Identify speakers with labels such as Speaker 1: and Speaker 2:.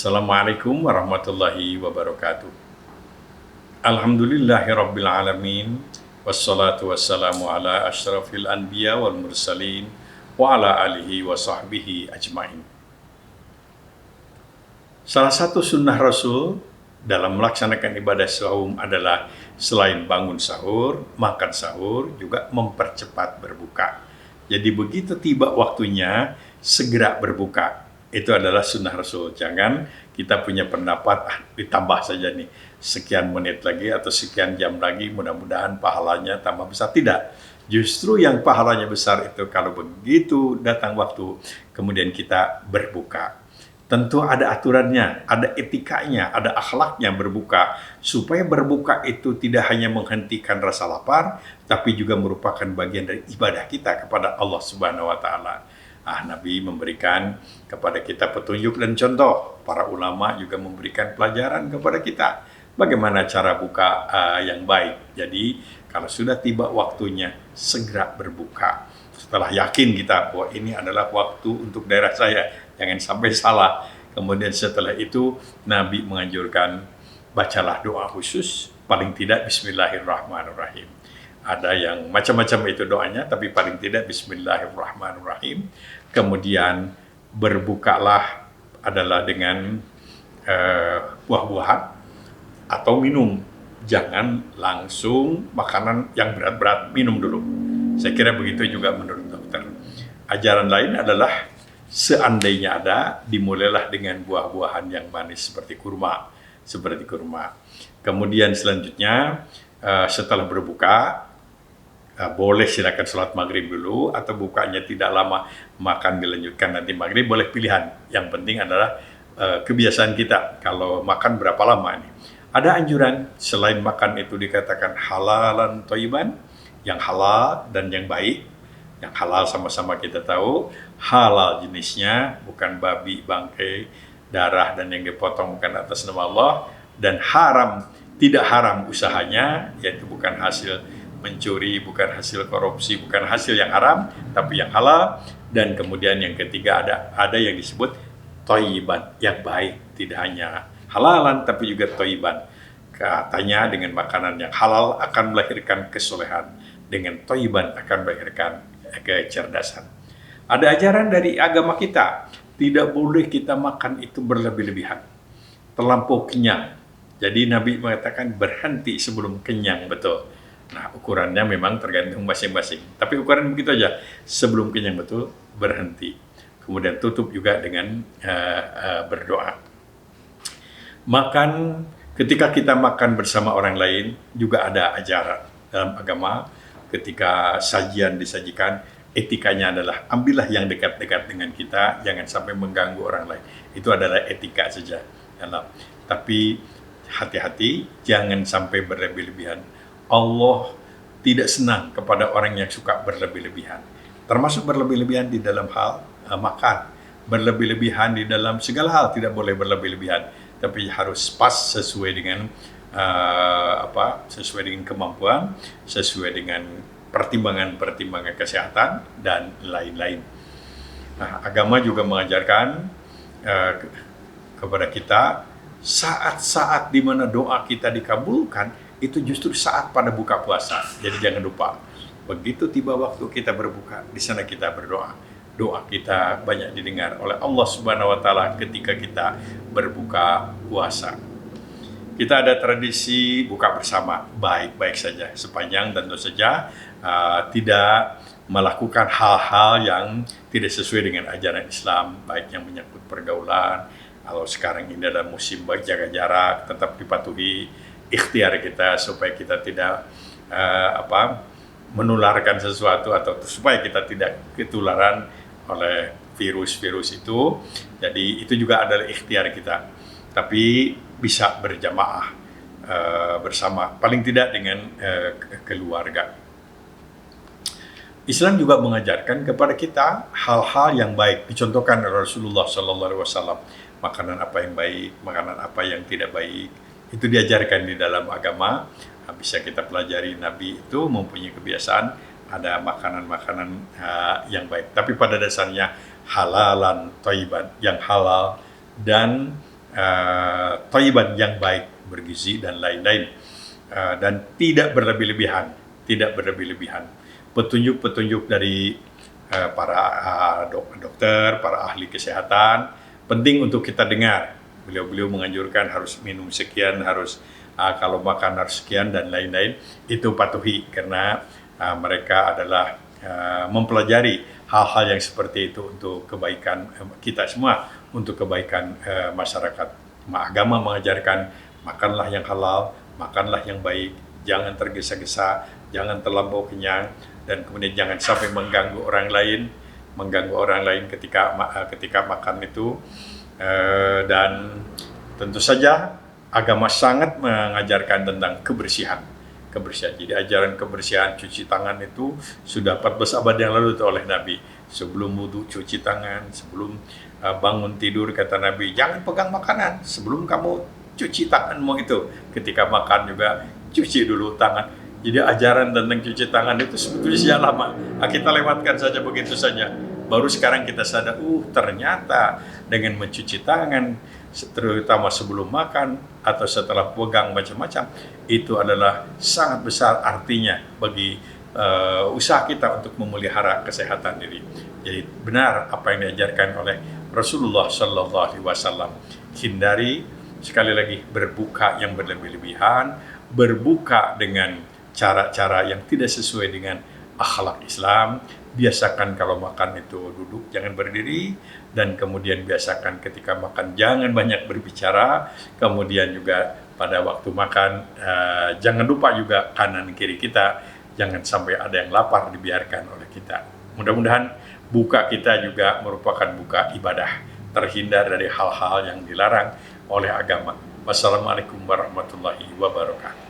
Speaker 1: Assalamualaikum warahmatullahi wabarakatuh. Alhamdulillahirabbil alamin wassalatu wassalamu ala asyrafil anbiya wal mursalin wa ala alihi wa sahbihi ajmain. Salah satu sunnah Rasul dalam melaksanakan ibadah saum adalah selain bangun sahur, makan sahur, juga mempercepat berbuka. Jadi begitu tiba waktunya, segera berbuka. Itu adalah sunnah Rasul. Jangan kita punya pendapat, ditambah saja nih, sekian menit lagi atau sekian jam lagi, mudah-mudahan pahalanya tambah besar. Tidak. Justru yang pahalanya besar itu kalau begitu datang waktu, kemudian kita berbuka. Tentu ada aturannya, ada etikanya, ada akhlaknya berbuka. Supaya berbuka itu tidak hanya menghentikan rasa lapar, tapi juga merupakan bagian dari ibadah kita kepada Allah Subhanahu wa Ta'ala. Nabi memberikan kepada kita petunjuk dan contoh. Para ulama juga memberikan pelajaran kepada kita bagaimana cara buka yang baik. Jadi kalau sudah tiba waktunya, segera berbuka. Setelah yakin kita bahwa ini adalah waktu untuk daerah saya, jangan sampai salah. Kemudian setelah itu Nabi menganjurkan, bacalah doa khusus, paling tidak Bismillahirrahmanirrahim. Ada yang macam-macam itu doanya, tapi paling tidak Bismillahirrahmanirrahim. Kemudian berbukalah adalah dengan buah-buahan atau minum. Jangan langsung makanan yang berat-berat, minum dulu. Saya kira begitu juga menurut dokter. Ajaran lain adalah seandainya ada, dimulailah dengan buah-buahan yang manis seperti kurma. Kemudian selanjutnya setelah berbuka, boleh silakan sholat maghrib dulu, atau bukanya tidak lama, makan dilanjutkan nanti maghrib, boleh pilihan. Yang penting adalah kebiasaan kita, kalau makan berapa lama ini. Ada anjuran selain makan itu dikatakan halalan thayyiban, yang halal dan yang baik. Yang halal sama-sama kita tahu, halal jenisnya, bukan babi, bangkai, darah, dan yang dipotong bukan atas nama Allah. Dan haram, tidak haram usahanya, yaitu bukan hasil mencuri, bukan hasil korupsi, bukan hasil yang haram, tapi yang halal. Dan kemudian yang ketiga ada yang disebut thayyiban, yang baik, tidak hanya halalan tapi juga thayyiban. Katanya dengan makanan yang halal akan melahirkan kesolehan, dengan thayyiban akan melahirkan kecerdasan. Ada ajaran dari agama kita, tidak boleh kita makan itu berlebih-lebihan, terlampau kenyang. Jadi Nabi mengatakan berhenti sebelum kenyang, betul. Nah, ukurannya memang tergantung masing-masing. Tapi ukuran begitu aja, sebelum kenyang betul, berhenti. Kemudian tutup juga dengan berdoa. Ketika kita makan bersama orang lain, juga ada ajaran dalam agama. Ketika sajian disajikan, etikanya adalah ambillah yang dekat-dekat dengan kita, jangan sampai mengganggu orang lain. Itu adalah etika saja. Tapi hati-hati, jangan sampai berlebih-lebihan. Allah tidak senang kepada orang yang suka berlebih-lebihan. Termasuk berlebih-lebihan di dalam hal makan. Berlebih-lebihan di dalam segala hal, tidak boleh berlebih-lebihan. Tapi harus pas sesuai dengan sesuai dengan kemampuan, sesuai dengan pertimbangan-pertimbangan kesehatan, dan lain-lain. Agama juga mengajarkan kepada kita, saat-saat di mana doa kita dikabulkan, itu justru saat pada buka puasa. Jadi jangan lupa, begitu tiba waktu kita berbuka, di sana kita berdoa. Doa kita banyak didengar oleh Allah Subhanahu wa Ta'ala ketika kita berbuka puasa. Kita ada tradisi buka bersama, baik-baik saja, sepanjang tentu saja tidak melakukan hal-hal yang tidak sesuai dengan ajaran Islam, baik yang menyangkut pergaulan. Kalau sekarang ini adalah musim jaga jarak, tetap dipatuhi ikhtiar kita supaya kita tidak menularkan sesuatu, atau supaya kita tidak ketularan oleh virus-virus itu. Jadi itu juga adalah ikhtiar kita. Tapi bisa berjamaah bersama, paling tidak dengan keluarga. Islam juga mengajarkan kepada kita hal-hal yang baik, dicontohkan oleh Rasulullah SAW. Makanan apa yang baik, makanan apa yang tidak baik, itu diajarkan di dalam agama. Bisa kita pelajari. Nabi itu mempunyai kebiasaan ada makanan-makanan yang baik, tapi pada dasarnya halalan thayyiban, yang halal dan thayyiban, yang baik, bergizi dan lain-lain. Dan tidak berlebih-lebihan, tidak berlebih-lebihan. Petunjuk-petunjuk dari para dokter, para ahli kesehatan penting untuk kita dengar. Beliau menganjurkan harus minum sekian, harus kalau makan harus sekian dan lain-lain. Itu patuhi, karena mereka adalah mempelajari hal-hal yang seperti itu untuk kebaikan kita semua, untuk kebaikan masyarakat. Agama mengajarkan makanlah yang halal, makanlah yang baik, jangan tergesa-gesa, jangan terlampau kenyang, dan kemudian jangan sampai mengganggu orang lain ketika makan itu. Dan tentu saja agama sangat mengajarkan tentang kebersihan. Jadi ajaran kebersihan, cuci tangan itu sudah 14 abad yang lalu oleh Nabi. Sebelum wudu cuci tangan, sebelum bangun tidur kata Nabi, jangan pegang makanan sebelum kamu cuci tanganmu itu. Ketika makan juga cuci dulu tangan. Jadi ajaran tentang cuci tangan itu sebetulnya sejak lama. Kita lewatkan saja begitu saja. Baru sekarang kita sadar, ternyata dengan mencuci tangan, terutama sebelum makan atau setelah pegang macam-macam, itu adalah sangat besar artinya bagi usaha kita untuk memelihara kesehatan diri. Jadi benar apa yang diajarkan oleh Rasulullah SAW. Hindari sekali lagi berbuka yang berlebih-lebihan, berbuka dengan cara-cara yang tidak sesuai dengan akhlak Islam. Biasakan kalau makan itu duduk, jangan berdiri, dan kemudian biasakan ketika makan jangan banyak berbicara. Kemudian juga pada waktu makan jangan lupa juga kanan kiri kita, jangan sampai ada yang lapar dibiarkan oleh kita. Mudah-mudahan buka kita juga merupakan buka ibadah, terhindar dari hal-hal yang dilarang oleh agama. Wassalamualaikum warahmatullahi wabarakatuh.